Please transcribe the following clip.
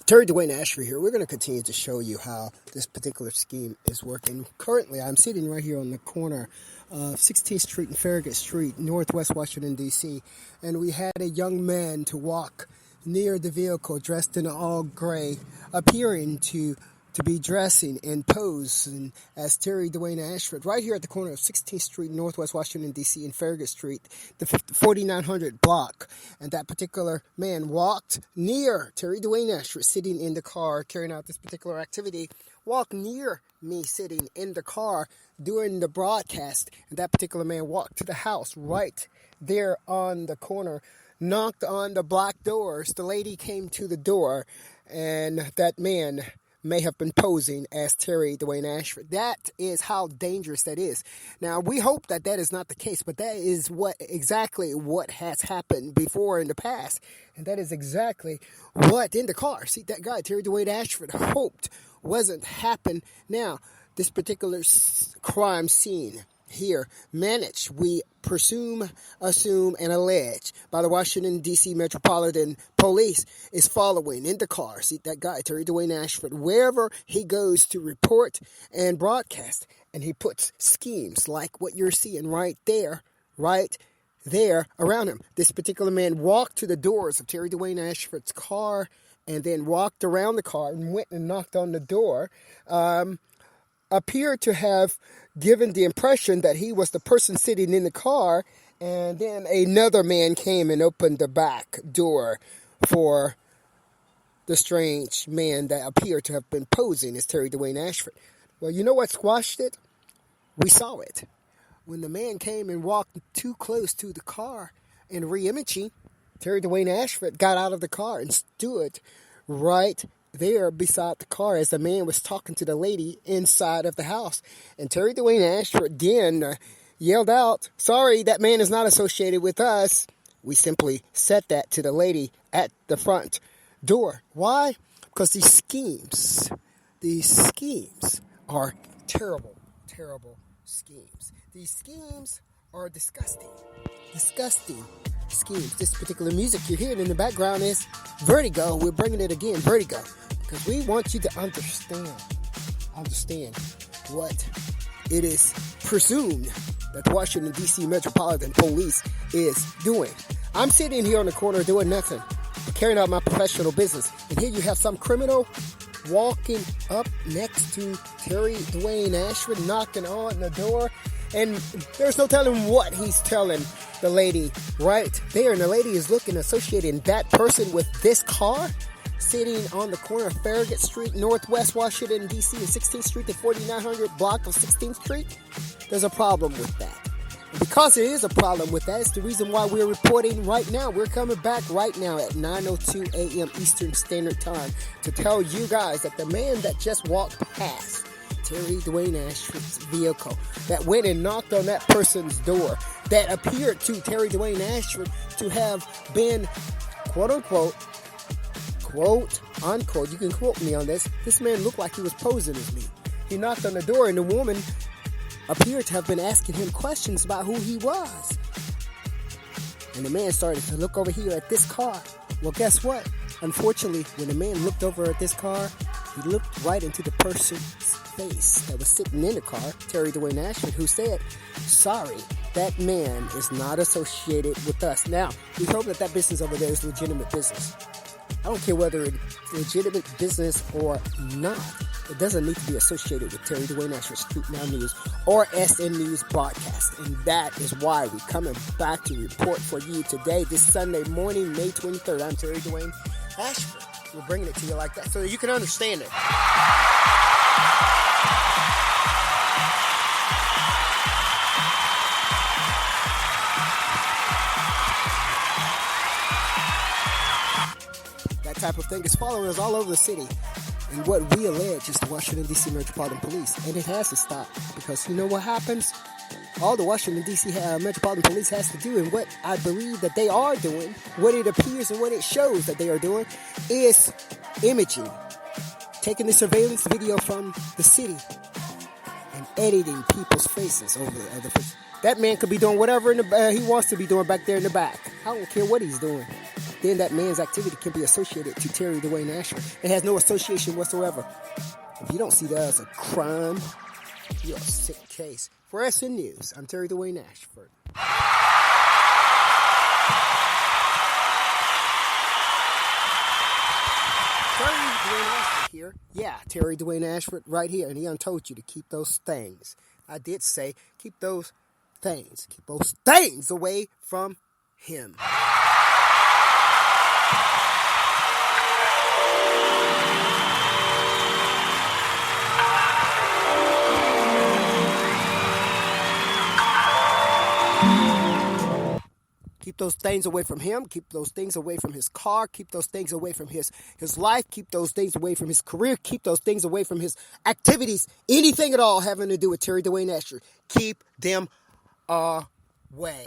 Terry Dwayne Ashford here. We're going to continue to show you how this particular scheme is working. Currently, I'm sitting right here on the corner of 16th Street and Farragut Street, Northwest Washington, D.C., and we had a young man to walk near the vehicle dressed in all gray, appearing to be dressing and posing as Terry Dwayne Ashford, right here at the corner of 16th Street, Northwest Washington, D.C., and Farragut Street, the 4900 block. And that particular man walked near Terry Dwayne Ashford, sitting in the car, carrying out this particular activity, walked near me sitting in the car during the broadcast. And that particular man walked to the house right there on the corner, knocked on the black doors. The lady came to the door, and that man may have been posing as Terry Dwayne Ashford. That is how dangerous that is. Now, we hope that that is not the case, but that is exactly what has happened before in the past. And that is exactly what in the car, see, that guy, Terry Dwayne Ashford, hoped wasn't happen. Now, this particular crime scene here managed, we presume, assume, and allege by the Washington, D.C. Metropolitan Police is following in the car. See, that guy, Terry Dwayne Ashford, wherever he goes to report and broadcast, and he puts schemes like what you're seeing right there around him. This particular man walked to the doors of Terry Dwayne Ashford's car and then walked around the car and went and knocked on the door, appeared to have given the impression that he was the person sitting in the car, and then another man came and opened the back door for the strange man that appeared to have been posing as Terry Dwayne Ashford. Well, you know what squashed it? We saw it. When the man came and walked too close to the car in re-imaging, Terry Dwayne Ashford got out of the car and stood right there beside the car as the man was talking to the lady inside of the house. And Terry Dwayne Ashford again yelled out, "Sorry, that man is not associated with us." We simply said that to the lady at the front door. Why? Because these schemes are terrible, terrible schemes. These schemes are disgusting schemes. This particular music you're hearing in the background is Vertigo. We're bringing it again, Vertigo, because we want you to understand what it is presumed that the Washington, D.C. Metropolitan Police is doing. I'm sitting here on the corner doing nothing but carrying out my professional business, and here you have some criminal walking up next to Terry Dwayne Ashford, knocking on the door, and there's no telling what he's telling the lady right there. And the lady is associating that person with this car sitting on the corner of Farragut Street, Northwest Washington, D.C., and 16th Street, the 4900 block of 16th Street. There's a problem with that. And because there is a problem with that, it's the reason why we're reporting right now. We're coming back right now at 9:02 a.m. Eastern Standard Time to tell you guys that the man that just walked past Terry Dwayne Ashford's vehicle, that went and knocked on that person's door, that appeared to Terry Dwayne Ashford to have been, quote unquote, you can quote me on this man looked like he was posing as me. He knocked on the door, and the woman appeared to have been asking him questions about who he was. And the man started to look over here at this car. Well, guess what? Unfortunately, when the man looked over at this car, he looked right into the person's face that was sitting in the car, Terry Dwayne Ashford, who said, "Sorry, that man is not associated with us." Now, we hope that business over there is legitimate business. I don't care whether it's legitimate business or not. It doesn't need to be associated with Terry Dwayne Ashford's StreetNOW News or SNnews broadcast. And that is why we're coming back to report for you today, this Sunday morning, May 23rd. I'm Terry Dwayne Ashford. We're bringing it to you like that so that you can understand it. That type of thing is following us all over the city. And what we allege is the Washington, D.C. Metropolitan Police. And it has to stop, because you know what happens? All the Washington, D.C. Metropolitan Police has to do, and what I believe that they are doing, what it appears and what it shows that they are doing, is imaging. Taking the surveillance video from the city and editing people's faces over the other faces. That man could be doing whatever he wants to be doing back there in the back. I don't care what he's doing. then that man's activity can be associated to Terry Dwayne Ashford. It has no association whatsoever. If you don't see that as a crime, you're a sick case. For SNnews, I'm Terry Dwayne Ashford. Terry Dwayne Ashford here. Yeah, Terry Dwayne Ashford right here. And he told you to keep those things. I did say keep those things. Keep those things away from him. Keep those things away from him. Keep those things away from his car. Keep those things away from his life. Keep those things away from his career. Keep those things away from his activities. Anything at all having to do with Terry Dwayne Ashford. Keep them away.